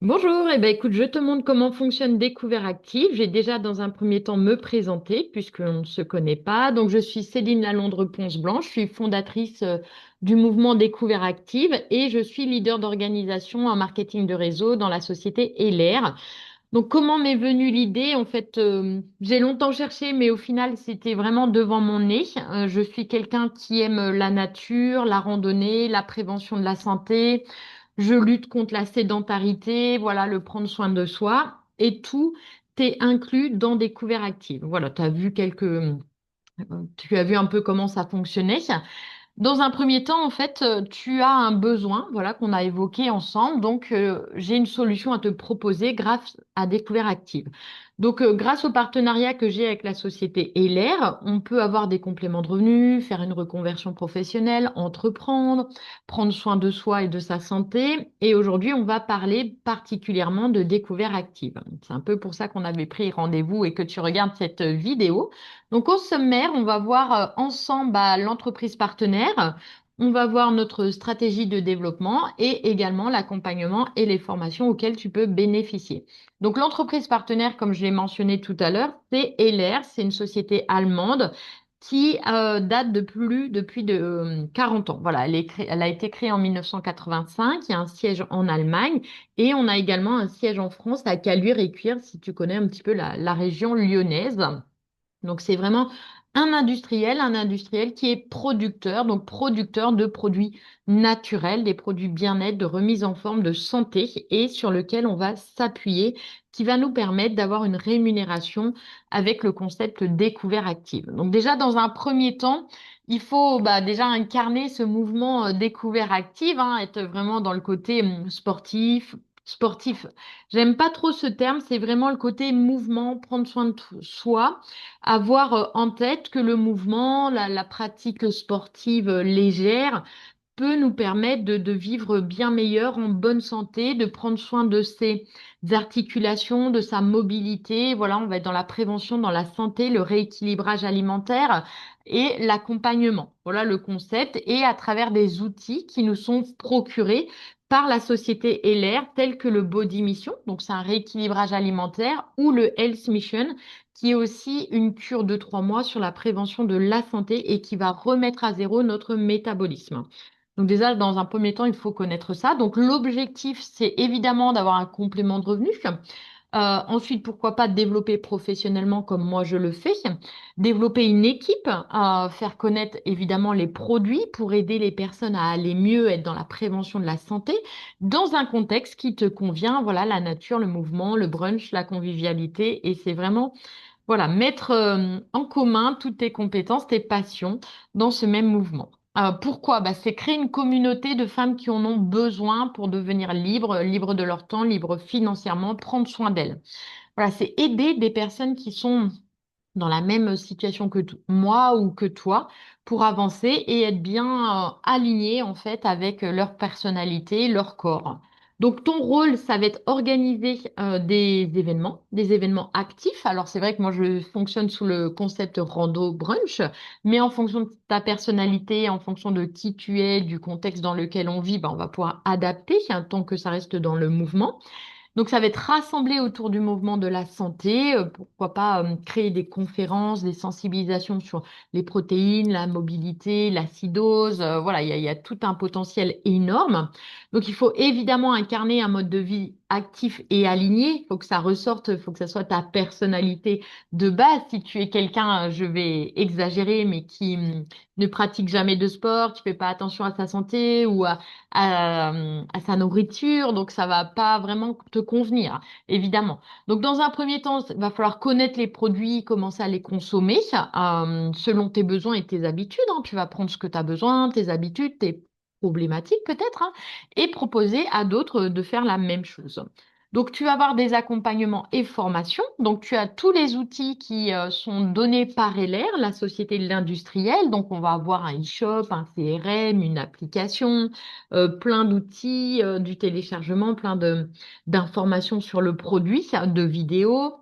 Bonjour, eh ben, écoute, je te montre comment fonctionne Découvert Active. J'ai déjà dans un premier temps me présenter puisqu'on ne se connaît pas. Donc, je suis Céline Lalonde-Ponce-Blanche, je suis fondatrice du mouvement Découvert Active et je suis leader d'organisation en marketing de réseau dans la société Elair. Donc, comment m'est venue l'idée? En fait, j'ai longtemps cherché, mais au final, c'était vraiment devant mon nez. Je suis quelqu'un qui aime la nature, la randonnée, la prévention de la santé. Je lutte contre la sédentarité, voilà, le prendre soin de soi. Et tout est inclus dans Découvert Active. Voilà, tu as vu un peu comment ça fonctionnait. Dans un premier temps, en fait, tu as un besoin, voilà, qu'on a évoqué ensemble. Donc, j'ai une solution à te proposer grâce à Découvert Active. Donc, grâce au partenariat que j'ai avec la société Elair, on peut avoir des compléments de revenus, faire une reconversion professionnelle, entreprendre, prendre soin de soi et de sa santé. Et aujourd'hui, on va parler particulièrement de Découvert Active. C'est un peu pour ça qu'on avait pris rendez-vous et que tu regardes cette vidéo. Donc, au sommaire, on va voir ensemble l'entreprise partenaire, on va voir notre stratégie de développement et également l'accompagnement et les formations auxquelles tu peux bénéficier. Donc, l'entreprise partenaire, comme je l'ai mentionné tout à l'heure, c'est Elair, c'est une société allemande qui date depuis 40 ans. Voilà, elle a été créée en 1985, il y a un siège en Allemagne et on a également un siège en France à Caluire-et-Cuire, si tu connais un petit peu la région lyonnaise. Donc, c'est vraiment un industriel qui est producteur, donc producteur de produits naturels, des produits bien-être, de remise en forme, de santé, et sur lequel on va s'appuyer, qui va nous permettre d'avoir une rémunération avec le concept découvert active. Donc, déjà, dans un premier temps, il faut déjà incarner ce mouvement découvert active, hein, être vraiment dans le côté sportif. Sportif, j'aime pas trop ce terme, c'est vraiment le côté mouvement, prendre soin de soi, avoir en tête que le mouvement, la pratique sportive légère peut nous permettre de vivre bien meilleur, en bonne santé, de prendre soin de ses articulations, de sa mobilité. Voilà, on va être dans la prévention, dans la santé, le rééquilibrage alimentaire et l'accompagnement. Voilà le concept. Et à travers des outils qui nous sont procurés par la société LR, tels que le Body Mission, donc c'est un rééquilibrage alimentaire, ou le Health Mission, qui est aussi une cure de 3 mois sur la prévention de la santé et qui va remettre à zéro notre métabolisme. Donc déjà, dans un premier temps, il faut connaître ça. Donc l'objectif, c'est évidemment d'avoir un complément de revenus. Ensuite, pourquoi pas développer professionnellement comme moi je le fais, développer une équipe, faire connaître évidemment les produits pour aider les personnes à aller mieux, être dans la prévention de la santé, dans un contexte qui te convient, voilà, la nature, le mouvement, le brunch, la convivialité, et c'est vraiment voilà, mettre en commun toutes tes compétences, tes passions dans ce même mouvement. Pourquoi? C'est créer une communauté de femmes qui en ont besoin pour devenir libres, libres de leur temps, libres financièrement, prendre soin d'elles. Voilà, c'est aider des personnes qui sont dans la même situation que moi ou que toi pour avancer et être bien alignés en fait avec leur personnalité, leur corps. Donc ton rôle, ça va être organiser des événements actifs. Alors c'est vrai que moi je fonctionne sous le concept rando brunch, mais en fonction de ta personnalité, en fonction de qui tu es, du contexte dans lequel on vit, on va pouvoir adapter tant que ça reste dans le mouvement. Donc, ça va être rassemblé autour du mouvement de la santé. Pourquoi pas créer des conférences, des sensibilisations sur les protéines, la mobilité, l'acidose. Voilà, il y a tout un potentiel énorme. Donc, il faut évidemment incarner un mode de vie actif et aligné. Il faut que ça ressorte, il faut que ça soit ta personnalité de base. Si tu es quelqu'un, je vais exagérer, mais qui ne pratique jamais de sport, qui fait pas attention à sa santé ou à sa nourriture, donc ça va pas vraiment te convenir, évidemment. Donc dans un premier temps, il va falloir connaître les produits, commencer à les consommer selon tes besoins et tes habitudes, hein. Tu vas prendre ce que tu as besoin, tes habitudes, tes problématiques peut-être, hein, et proposer à d'autres de faire la même chose. Donc, tu vas avoir des accompagnements et formations. Donc, tu as tous les outils qui sont donnés par LR, la société de l'industriel. Donc, on va avoir un e-shop, un CRM, une application, plein d'outils, du téléchargement, d'informations sur le produit, de vidéos.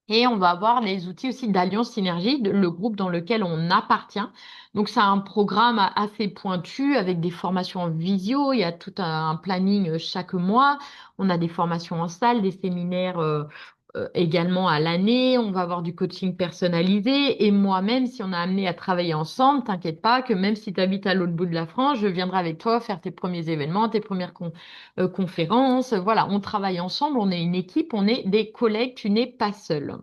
Et on va avoir les outils aussi d'Alliance Synergie, le groupe dans lequel on appartient. Donc, c'est un programme assez pointu avec des formations en visio. Il y a tout un planning chaque mois. On a des formations en salle, des séminaires également à l'année. On va avoir du coaching personnalisé. Et moi-même, si on a amené à travailler ensemble, t'inquiète pas que même si tu habites à l'autre bout de la France, je viendrai avec toi faire tes premiers événements, tes premières conférences. Voilà, on travaille ensemble, on est une équipe, on est des collègues, tu n'es pas seul.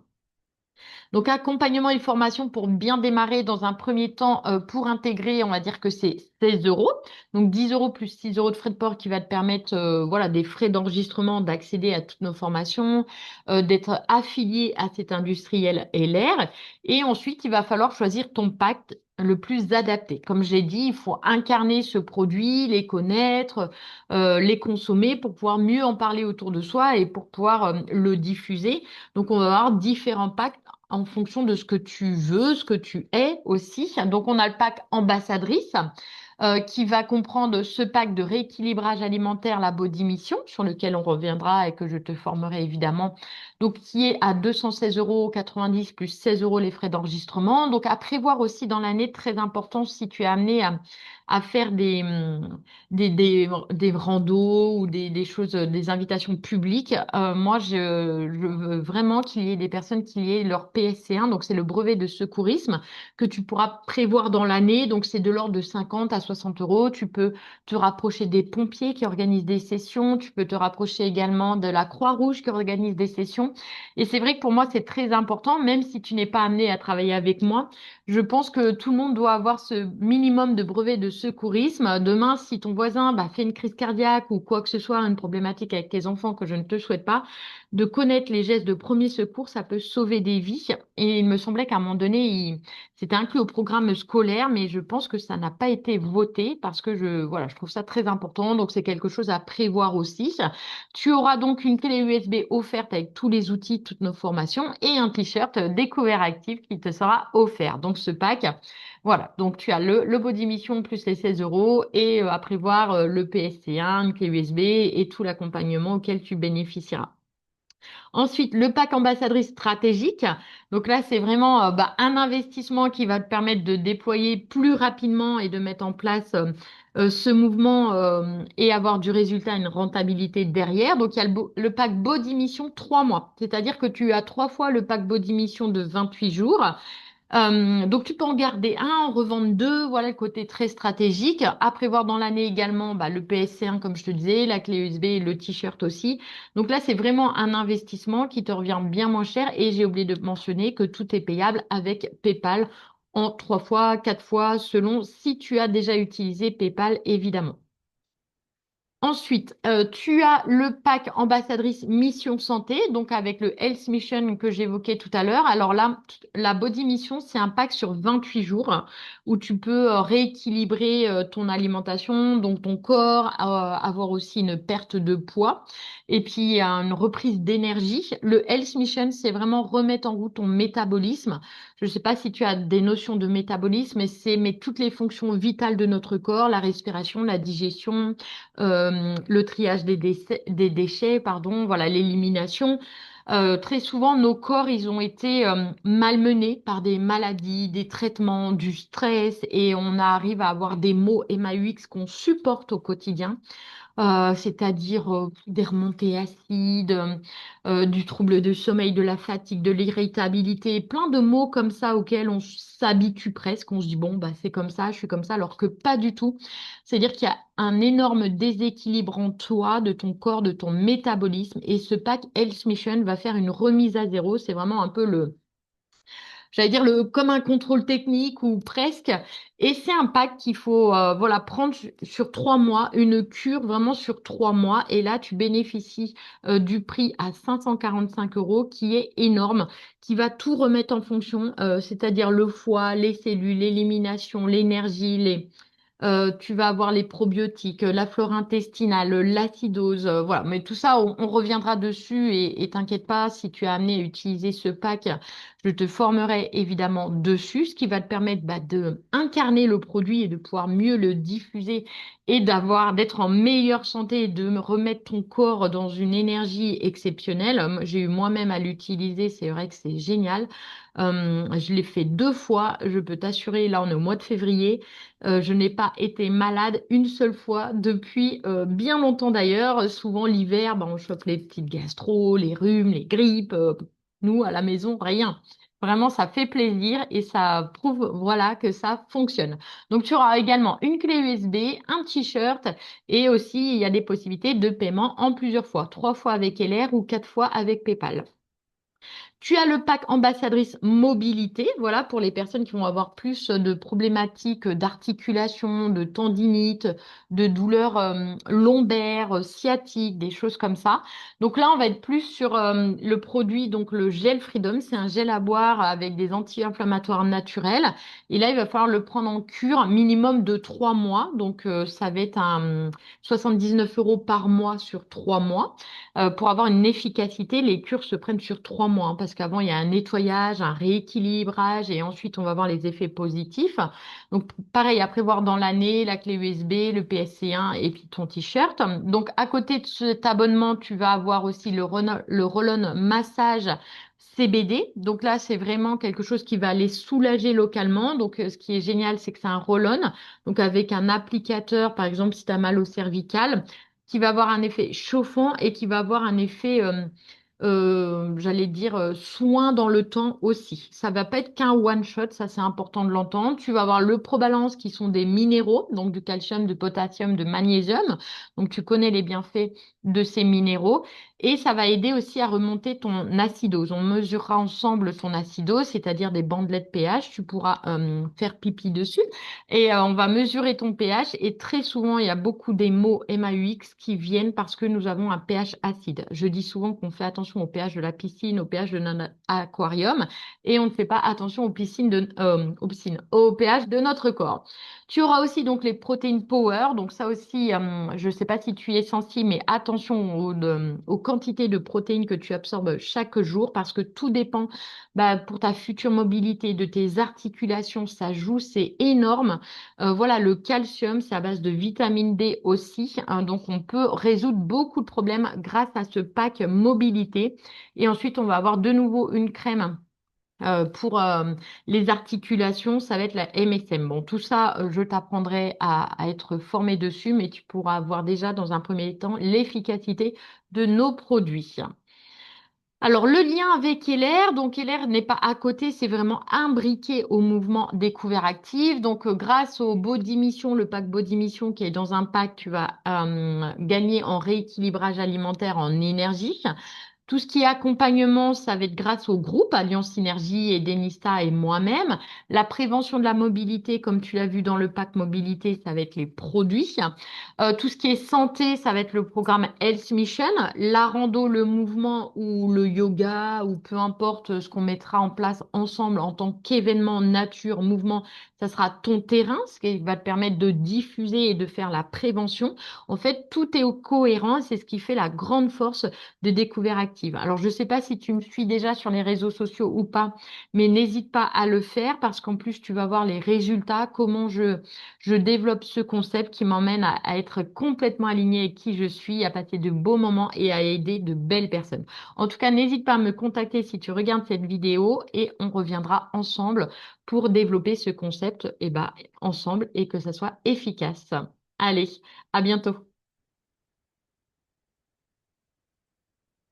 Donc, accompagnement et formation pour bien démarrer dans un premier temps, pour intégrer, on va dire que c'est 16 euros. Donc, 10 euros plus 6 euros de frais de port qui va te permettre, voilà, des frais d'enregistrement, d'accéder à toutes nos formations, d'être affilié à cet industriel LR. Et ensuite, il va falloir choisir ton pacte le plus adapté. Comme j'ai dit, il faut incarner ce produit, les connaître, les consommer pour pouvoir mieux en parler autour de soi et pour pouvoir le diffuser. Donc, on va avoir différents packs en fonction de ce que tu veux, ce que tu es aussi. Donc, on a le pack ambassadrice qui va comprendre ce pack de rééquilibrage alimentaire, la Body Mission, sur lequel on reviendra et que je te formerai évidemment. Donc, qui est à 216,90 € plus 16 euros les frais d'enregistrement. Donc, à prévoir aussi dans l'année, très important si tu es amené à faire des randos ou des choses, des invitations publiques. Moi, je veux vraiment qu'il y ait des personnes qui aient leur PSC1, donc c'est le brevet de secourisme que tu pourras prévoir dans l'année. Donc, c'est de l'ordre de 50 à 60 euros. Tu peux te rapprocher des pompiers qui organisent des sessions. Tu peux te rapprocher également de la Croix-Rouge qui organise des sessions. Et c'est vrai que pour moi, c'est très important, même si tu n'es pas amené à travailler avec moi. Je pense que tout le monde doit avoir ce minimum de brevet de secourisme. Demain, si ton voisin fait une crise cardiaque ou quoi que ce soit, une problématique avec tes enfants que je ne te souhaite pas, de connaître les gestes de premier secours, ça peut sauver des vies. Et il me semblait qu'à un moment donné, c'était inclus au programme scolaire, mais je pense que ça n'a pas été voté parce que voilà, je trouve ça très important. Donc, c'est quelque chose à prévoir aussi. Tu auras donc une clé USB offerte avec tous les outils, toutes nos formations et un t-shirt découvert actif qui te sera offert. Donc, ce pack, voilà. Donc, tu as le Body Mission plus les 16 euros et à prévoir le PSC1, une clé USB et tout l'accompagnement auquel tu bénéficieras. Ensuite, le pack ambassadrice stratégique. Donc là, c'est vraiment un investissement qui va te permettre de déployer plus rapidement et de mettre en place ce mouvement et avoir du résultat, une rentabilité derrière. Donc, il y a le pack Body Mission 3 mois. C'est-à-dire que tu as 3 fois le pack Body Mission de 28 jours. Donc, tu peux en garder un, en revendre deux. Voilà le côté très stratégique. À prévoir dans l'année également le PSC1, comme je te disais, la clé USB et le t-shirt aussi. Donc là, c'est vraiment un investissement qui te revient bien moins cher. Et j'ai oublié de mentionner que tout est payable avec PayPal en 3 fois, 4 fois, selon si tu as déjà utilisé PayPal, évidemment. Ensuite, tu as le pack ambassadrice Mission Santé, donc avec le Health Mission que j'évoquais tout à l'heure. Alors là, la Body Mission, c'est un pack sur 28 jours où tu peux rééquilibrer ton alimentation, donc ton corps, avoir aussi une perte de poids et puis une reprise d'énergie. Le Health Mission, c'est vraiment remettre en route ton métabolisme. Je ne sais pas si tu as des notions de métabolisme, mais c'est mais toutes les fonctions vitales de notre corps, la respiration, la digestion, le triage des déchets, pardon, voilà, l'élimination. Très souvent, nos corps, ils ont été malmenés par des maladies, des traitements, du stress, et on arrive à avoir des maux MAUX qu'on supporte au quotidien, c'est-à-dire des remontées acides, du trouble de sommeil, de la fatigue, de l'irritabilité, plein de mots comme ça auxquels on s'habitue presque. On se dit, bon, c'est comme ça, je suis comme ça, alors que pas du tout. C'est-à-dire qu'il y a un énorme déséquilibre en toi, de ton corps, de ton métabolisme. Et ce pack Health Mission va faire une remise à zéro. C'est vraiment un peu j'allais dire comme un contrôle technique ou presque. Et c'est un pack qu'il faut voilà, prendre sur 3 mois, une cure vraiment sur 3 mois. Et là, tu bénéficies du prix à 545 € qui est énorme, qui va tout remettre en fonction, c'est-à-dire le foie, les cellules, l'élimination, l'énergie, tu vas avoir les probiotiques, la flore intestinale, l'acidose, voilà. Mais tout ça, on reviendra dessus et t'inquiète pas, si tu as amené à utiliser ce pack, Je te formerai évidemment dessus, ce qui va te permettre de incarner le produit et de pouvoir mieux le diffuser et d'être en meilleure santé et de me remettre ton corps dans une énergie exceptionnelle. J'ai eu moi-même à l'utiliser, c'est vrai que c'est génial. Je l'ai fait 2 fois, je peux t'assurer, là on est au mois de février, je n'ai pas été malade une seule fois depuis bien longtemps d'ailleurs. Souvent l'hiver, on chope les petites gastro, les rhumes, les grippes. Nous, à la maison, rien. Vraiment, ça fait plaisir et ça prouve, voilà, que ça fonctionne. Donc, tu auras également une clé USB, un t-shirt et aussi, il y a des possibilités de paiement en plusieurs fois. 3 fois avec LR ou 4 fois avec PayPal. Tu as le pack ambassadrice mobilité, voilà, pour les personnes qui vont avoir plus de problématiques d'articulation, de tendinite, de douleurs lombaires, sciatiques, des choses comme ça. Donc là, on va être plus sur le produit, donc le gel Freedom. C'est un gel à boire avec des anti-inflammatoires naturels. Et là, il va falloir le prendre en cure minimum de 3 mois. Donc, ça va être un 79 € par mois sur 3 mois. Pour avoir une efficacité, les cures se prennent sur 3 mois, hein, parce qu'avant, il y a un nettoyage, un rééquilibrage et ensuite, on va voir les effets positifs. Donc, pareil, à prévoir dans l'année, la clé USB, le PSC1 et puis ton t-shirt. Donc, à côté de cet abonnement, tu vas avoir aussi le Roll-On Massage CBD. Donc là, c'est vraiment quelque chose qui va aller soulager localement. Donc, ce qui est génial, c'est que c'est un roll-on. Donc, avec un applicateur, par exemple, si tu as mal au cervical, qui va avoir un effet chauffant et qui va avoir un effet, j'allais dire, soin dans le temps aussi. Ça va pas être qu'un one shot, ça c'est important de l'entendre. Tu vas avoir le Probalance qui sont des minéraux, donc du calcium, du potassium, de magnésium. Donc tu connais les bienfaits de ces minéraux. Et ça va aider aussi à remonter ton acidose. On mesurera ensemble ton acidose, c'est-à-dire des bandelettes pH. Tu pourras faire pipi dessus. Et on va mesurer ton pH et très souvent, il y a beaucoup des mots MAUX qui viennent parce que nous avons un pH acide. Je dis souvent qu'on fait attention au pH de la piscine, au pH de notre aquarium et on ne fait pas attention au pH de notre corps. Tu auras aussi donc les protéines power. Donc ça aussi, je ne sais pas si tu y es sensible, mais attention aux quantités de protéines que tu absorbes chaque jour parce que tout dépend pour ta future mobilité de tes articulations. Ça joue, c'est énorme. Voilà, le calcium, c'est à base de vitamine D aussi, hein, donc on peut résoudre beaucoup de problèmes grâce à ce pack mobilité. Et ensuite, on va avoir de nouveau une crème pour les articulations, ça va être la MSM. Bon, tout ça, je t'apprendrai à être formé dessus, mais tu pourras avoir déjà dans un premier temps l'efficacité de nos produits. Alors, le lien avec LR, donc LR n'est pas à côté, c'est vraiment imbriqué au mouvement Découvert Active. Donc, grâce au Body Mission, le pack Body Mission qui est dans un pack, tu vas gagner en rééquilibrage alimentaire, en énergie. Tout ce qui est accompagnement, ça va être grâce au groupe Alliance Synergie et Denista et moi-même. La prévention de la mobilité, comme tu l'as vu dans le pack mobilité, ça va être les produits. Tout ce qui est santé, ça va être le programme Health Mission. La rando, le mouvement ou le yoga ou peu importe ce qu'on mettra en place ensemble en tant qu'événement nature, mouvement, ça sera ton terrain, ce qui va te permettre de diffuser et de faire la prévention. En fait, tout est cohérent, c'est ce qui fait la grande force de Découvert Active. Alors, je ne sais pas si tu me suis déjà sur les réseaux sociaux ou pas, mais n'hésite pas à le faire parce qu'en plus, tu vas voir les résultats, comment je développe ce concept qui m'emmène à être complètement alignée avec qui je suis, à passer de beaux moments et à aider de belles personnes. En tout cas, n'hésite pas à me contacter si tu regardes cette vidéo et on reviendra ensemble pour développer ce concept ensemble et que ça soit efficace. Allez, à bientôt.